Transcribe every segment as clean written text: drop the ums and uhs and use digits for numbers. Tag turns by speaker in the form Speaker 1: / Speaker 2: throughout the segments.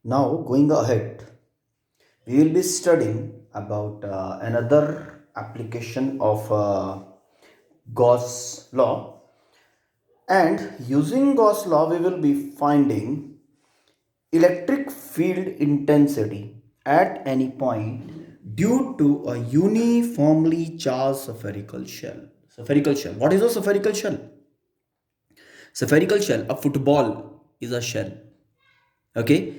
Speaker 1: Now, going ahead, we will be studying about another application of Gauss law. And using Gauss law, we will be finding electric field intensity at any point due to a uniformly charged spherical shell. Spherical shell. What is a spherical shell? Spherical shell, a football is a shell. Okay,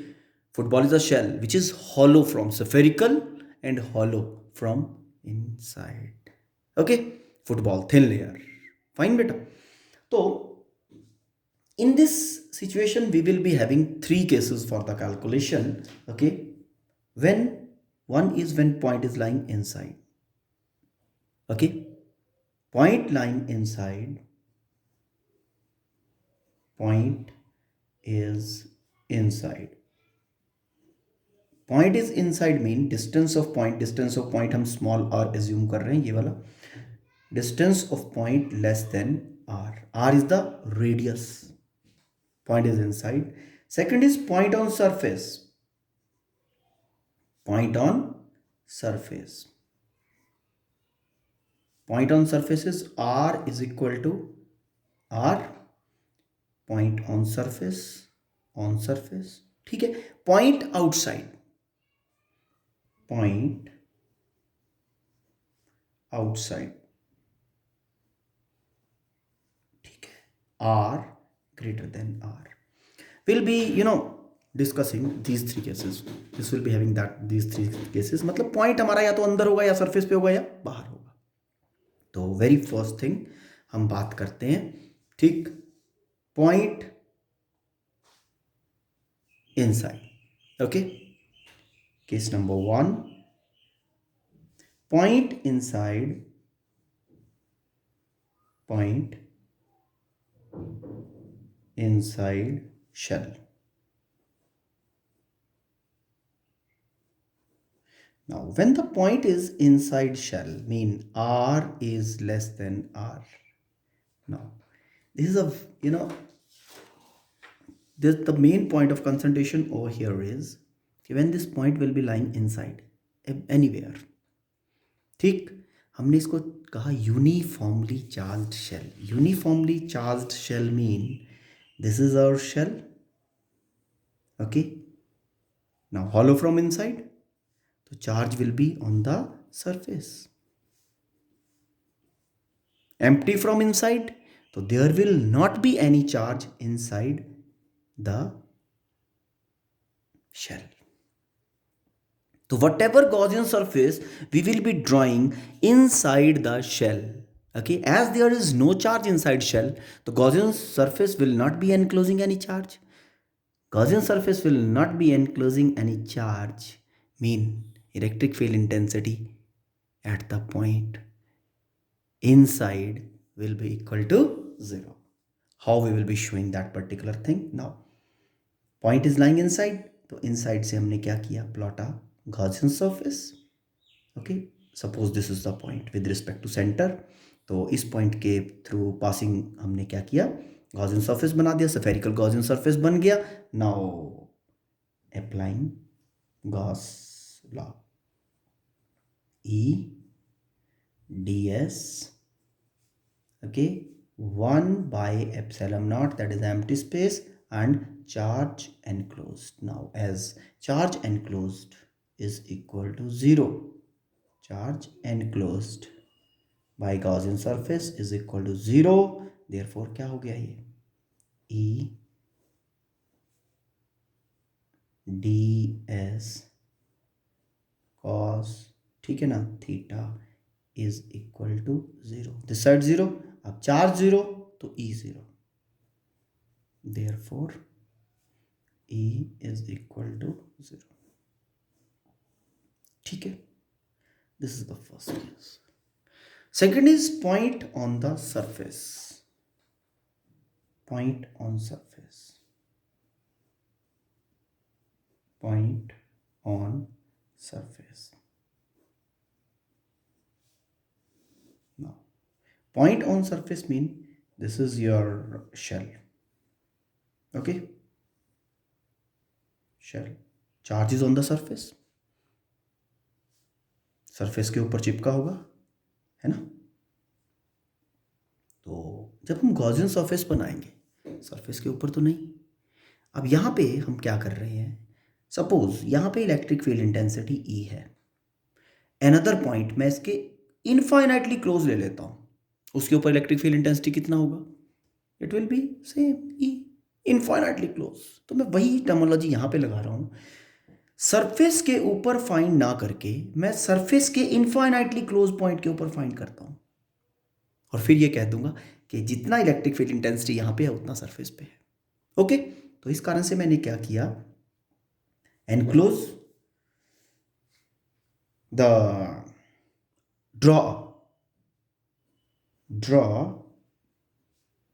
Speaker 1: football is a shell which is hollow from spherical and hollow from inside. Okay, football thin layer. Fine, beta. So in this situation, we will be having three cases for the calculation. Okay, when one is when point is lying inside. Okay, point lying inside. Point is inside. Point is inside mean distance of point हम small R assume कर रहे हैं ये वाला distance of point less than R R is the radius point is inside second is point on surface point on surface is R is equal to R point on surface ठीक है point outside ठीक है R greater than r we'll be discussing these three cases this will be having that these three cases मतलब point हमारा या तो अंदर होगा या सरफेस पे होगा या बाहर होगा तो वेरी फर्स्ट थिंग हम बात करते हैं ठीक point inside okay case number 1 point inside shell now when the point is inside shell mean r is less than r now this is a this the main point of concentration over here is when this point will be lying inside anywhere ठीक हमने इसको कहा uniformly charged shell mean this is our shell okay now hollow from inside तो charge will be on the surface empty from inside तो there will not be any charge inside the shell so whatever Gaussian surface we will be drawing inside the shell okay as there is no charge inside shell the Gaussian surface will not be enclosing any charge mean electric field intensity at the point inside will be equal to 0 how we will be showing that particular thing now point is lying inside तो inside से हमने क्या किया plot uh Gaussian surface okay suppose this is the point with respect to center तो इस point के through passing हमने क्या किया Gaussian surface बना दिया spherical Gaussian surface बन गया now applying Gauss law E ds okay 1 by epsilon naught that is empty space and charge enclosed now as charge enclosed is equal to 0 charge enclosed by Gaussian surface is equal to 0 therefore क्या हो गया ये E ds cos ठीक है ना theta is equal to 0 this side 0 अब charge 0 तो E 0 therefore E is equal to 0 ठीक है this is the first case second is point on surface point on surface now point on surface mean this is your shell okay shell charge is on the surface, surface के ऊपर चिपका होगा, है ना। तो जब हम गॉसियन सरफेस बनाएंगे, सरफेस के ऊपर तो नहीं। अब यहाँ पे हम क्या कर रहे हैं, सपोज यहाँ पे इलेक्ट्रिक फील्ड इंटेंसिटी ई है, अनदर पॉइंट मैं इसके इनफाइनाइटली क्लोज ले लेता हूँ, उसके ऊपर इलेक्ट्रिक फील्ड इंटेंसिटी कितना होगा, it will B same E, infinitely close. तो मैं वही टर्मोलॉजी यहाँ पे लगा रहा हूँ, सरफेस के ऊपर फाइंड ना करके मैं सरफेस के इनफाइनाइटली क्लोज पॉइंट के ऊपर फाइंड करता हूँ, और फिर ये कह दूंगा कि जितना इलेक्ट्रिक फील्ड इंटेंसिटी यहाँ पे है उतना सरफेस पे है। ओके, तो इस कारण से मैंने क्या किया, enclose the draw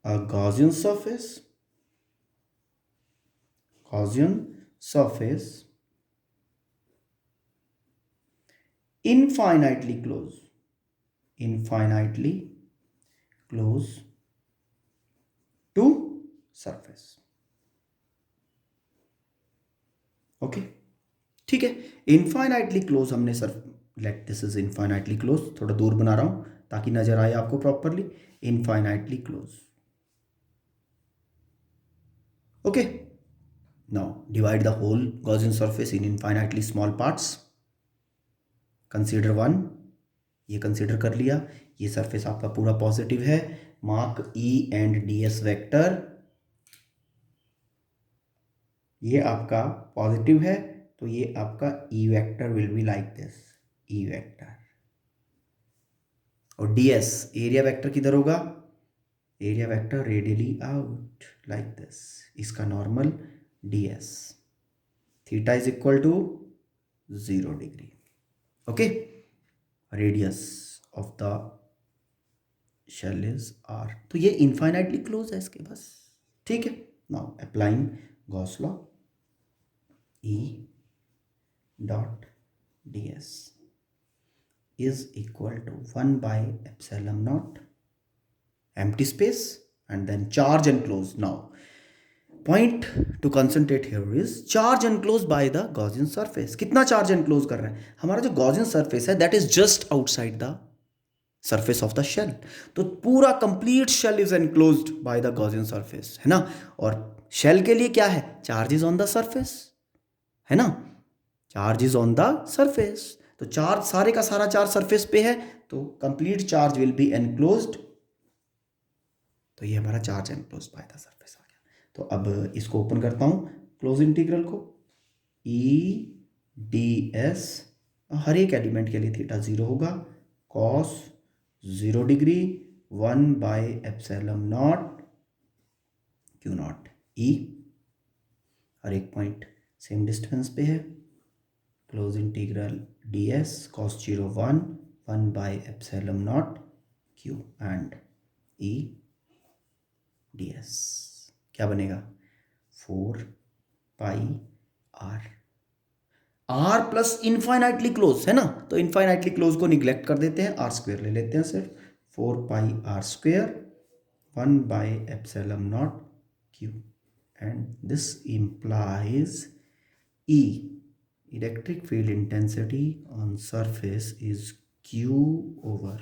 Speaker 1: a Gaussian surface infinitely close to surface। Okay, ठीक है, इनफाइनाइटली क्लोज हमने let this is infinitely close, थोड़ा दूर बना रहा हूं ताकि नजर आए आपको properly, infinitely close. Okay, now divide the whole Gaussian surface in infinitely small parts, consider one, ये कंसीडर कर लिया, ये सरफेस आपका पूरा पॉजिटिव है, mark E and D S vector, ये आपका पॉजिटिव है, तो ये आपका E vector will be like this, E vector. और ds एरिया वेक्टर किधर होगा, area vector radially out like this, इसका normal ds, theta is equal to 0 degree. Okay, radius of the shell is r, तो ये infinitely close है इसके बस, ठीक है। Now applying Gauss law, E dot ds is equal to 1 by epsilon naught, empty space and then charge enclosed. Now point to concentrate here is charge enclosed by the Gaussian surface। कितना charge enclosed कर रहा है, हमारा जो Gaussian surface है that is just outside the surface of the shell, तो पूरा complete shell is enclosed by the Gaussian surface, है ना। और shell के लिए क्या है, charge is on the surface, है ना, charge is on the surface, तो चार्ज सारे का सारा चार्ज सरफेस पे है, तो complete charge will be enclosed, तो ये हमारा charge enclosed by the surface आ गया। तो अब इसको ओपन करता हूं, क्लोज इंटीग्रल को, ई डी एस, हर एक एलिमेंट के लिए थीटा 0 होगा, cos 0 degree 1 by epsilon naught q naught E, हर एक पॉइंट सेम डिस्टेंस पे है, close integral ds cos 0 1 by epsilon naught q and e ds, क्या बनेगा 4 pi r plus infinitely close, है ना, तो इनफाइनाइटली क्लोज को निग्लेक्ट कर देते हैं, r स्क्वायर ले लेते हैं सिर्फ, 4 pi r square 1 by epsilon naught q, and this implies E, electric field intensity on surface is Q over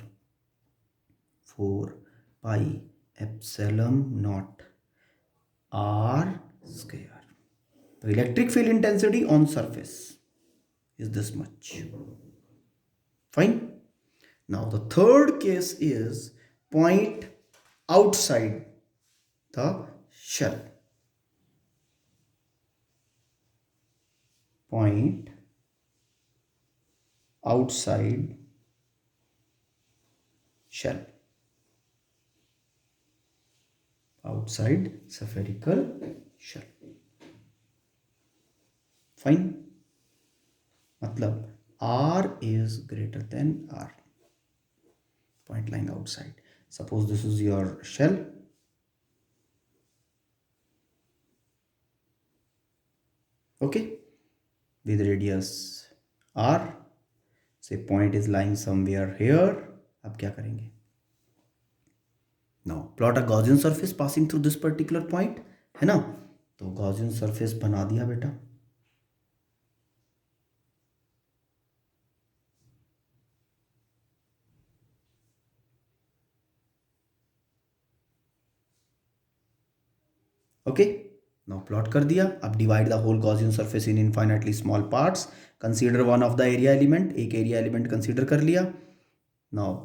Speaker 1: 4 pi epsilon naught R square. The electric field intensity on surface is this much. Fine. Now the third case is point outside the shell. Point outside shell, outside spherical shell। Fine, मतलब r is greater than r, point lying outside, suppose this is your shell, okay, with radius r, say point is lying somewhere here, अब क्या करेंगे, now plot a Gaussian surface passing through this particular point, है ना, तो Gaussian surface बना दिया बेटा, okay, now plot कर दिया. अब divide the whole Gaussian surface in infinitely small parts. Consider one of the area element. एक एरिया एलिमेंट कंसीडर कर लिया. नाउ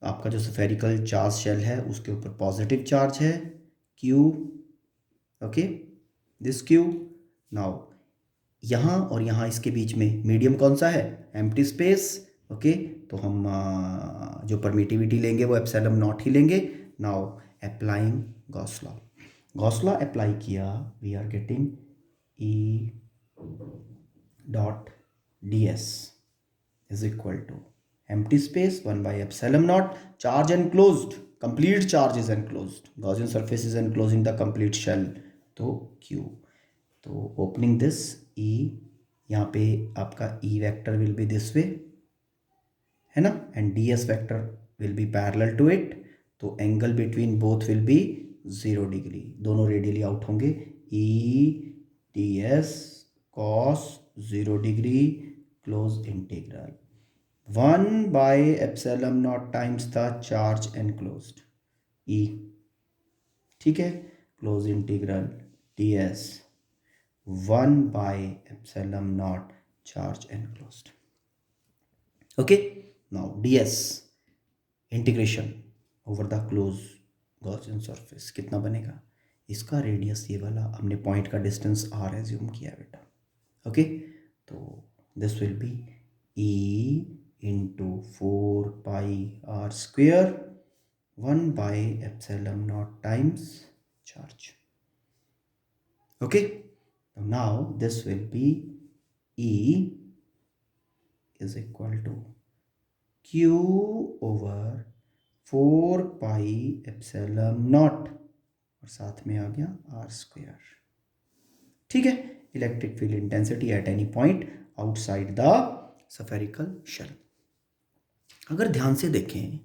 Speaker 1: आपका जो स्फेरिकल चार्ज शेल है उसके ऊपर पॉजिटिव चार्ज है Q. Okay, this Q. Now यहाँ और यहाँ इसके बीच में मीडियम कौन सा है? Empty space. ओके, तो हम जो परमिटिविटी लेंगे वो एप्सिलॉन नॉट ही लेंगे. Now applying Gauss law. Gauss law apply किया, we are getting E dot ds is equal to empty space 1 by epsilon naught, charge enclosed, complete charge is enclosed, Gaussian surface is enclosing the complete shell, तो Q. तो opening this E, यहाँ पे आपका E vector will be this way है ना, and ds vector will be parallel to it. तो angle between both will be 0 degree, दोनों radially out होंगे. E ds cos 0 degree close integral 1 by epsilon naught times the charge enclosed E. ठीक है, close integral ds 1 by epsilon naught charge enclosed. Okay, now ds integration over the closed Gaussian surface कितना बनेगा? इसका radius ये वाला हमने point का distance r assume किया बेटा. ओके, तो this will be E into 4 pi r square 1 by epsilon naught times charge. Okay, now this will be E is equal to Q over 4 pi epsilon naught और साथ में आ गया r square. ठीक है, electric field intensity at any point outside the spherical shell. अगर ध्यान से देखें,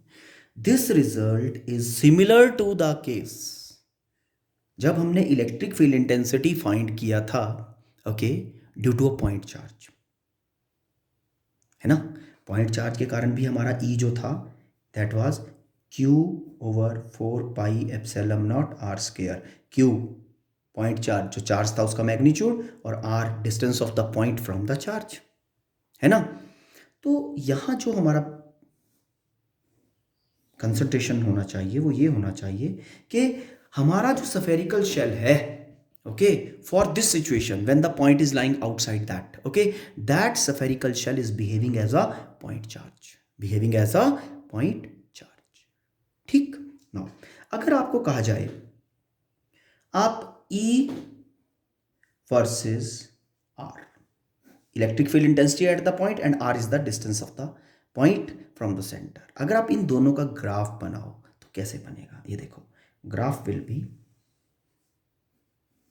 Speaker 1: this result is similar to the case जब हमने इलेक्ट्रिक फील्ड इंटेंसिटी फाइंड किया था, okay, due to a point charge, है ना. पॉइंट चार्ज के कारण भी हमारा E जो था that was Q over 4 pi epsilon naught r square. Q point charge, जो चार्ज था उसका मैग्नीट्यूड, और r distance of the point from the charge, है ना. तो यहाँ जो हमारा कंसंट्रेशन होना चाहिए वो ये होना चाहिए कि हमारा जो स्फेरिकल शेल है, okay, for this situation when the point is lying outside that, okay, that spherical shell is behaving as a point charge, behaving as a point charge. ठीक. नाउ अगर आपको कहा जाए आप E versus R, electric field intensity at the point and R is the distance of the point from the centre, अगर आप इन दोनों का ग्राफ बनाओ तो कैसे बनेगा? ये देखो, ग्राफ विल बी,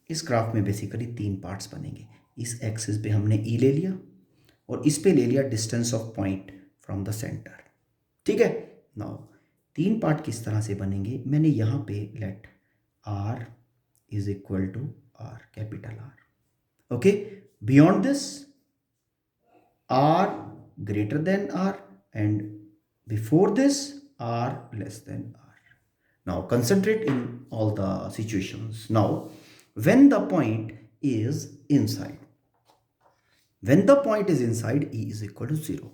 Speaker 1: इस ग्राफ में बेसिकली 3 पार्ट्स बनेंगे. इस एक्सिस पे हमने E ले लिया और इस पे ले लिया distance of point from the centre. ठीक है. नाउ 3 पार्ट किस तरह से बनेंगे? मैंने यहाँ पे late R is equal to R, capital R. Okay, beyond this R greater than R and before this R less than R. Now concentrate in all the situations. Now when the point is inside, when the point is inside, E is equal to 0.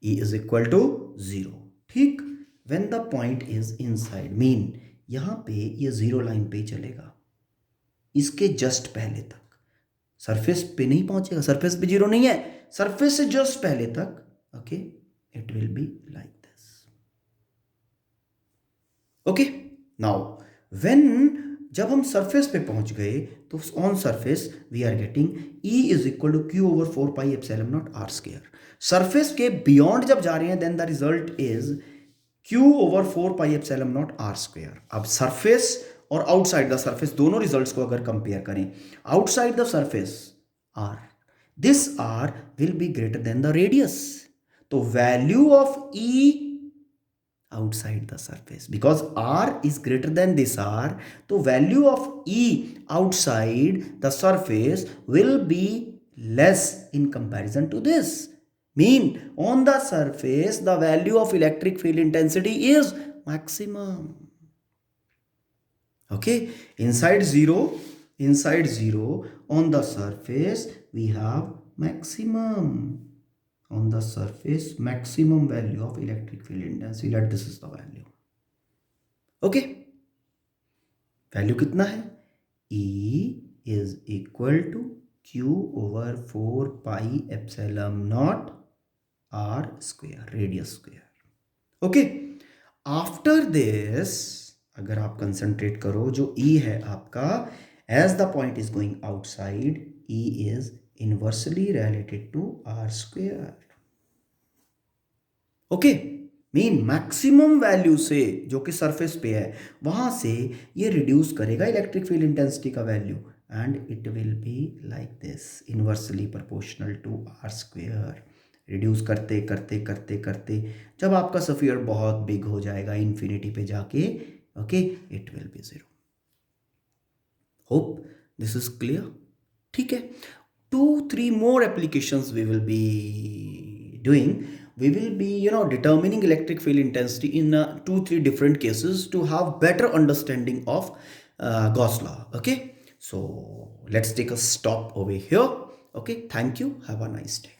Speaker 1: E is equal to 0. ठीक. when the point is inside mean यहाँ पे ये 0 line पे चलेगा, इसके just पहले तक, surface पे नहीं पहुंचेगा, सरफेस पे 0 नहीं है, सरफेस से जस्ट पहले तक. Okay, it will be like this. Okay, now when जब हम सरफेस पे पहुंच गए तो on surface we are getting E is equal to Q over 4 pi epsilon naught r square. Surface के बियॉन्ड जब जा रहे हैं then the result is Q over 4 pi epsilon naught r square. अब सरफेस और आउटसाइड द सरफेस दोनों results को अगर कंपेयर करें, outside the surface R, this R will be greater than the radius. तो value of E outside the surface, because R is greater than this R, तो value of E outside the surface will be less in comparison to this. Mean on the surface the value of electric field intensity is maximum. Okay, inside 0, inside 0, on the surface we have maximum. On the surface, maximum value of electric field intensity. Let this is the value. Okay, value कितना है? E is equal to Q over 4 pi epsilon naught R square, radius square. Okay, after this अगर आप concentrate करो, जो E है आपका, as the point is going outside, E is inversely related to R square. Okay, mean maximum value से जो कि surface पे है वहां से ये रिड्यूस करेगा इलेक्ट्रिक फील्ड इंटेंसिटी का value, and it will be like this, inversely proportional to R square. Reduce करते करते करते करते जब आपका स्फीयर बहुत बिग हो जाएगा इन्फिनिटी पे जाके, okay, it will B 0. Hope this is clear. ठीक है, 2-3 more applications we will be doing. We will be determining electric field intensity in 2-3 different cases to have better understanding of Gauss law. Okay, so let's take a stop over here. Okay, thank you, have a nice day.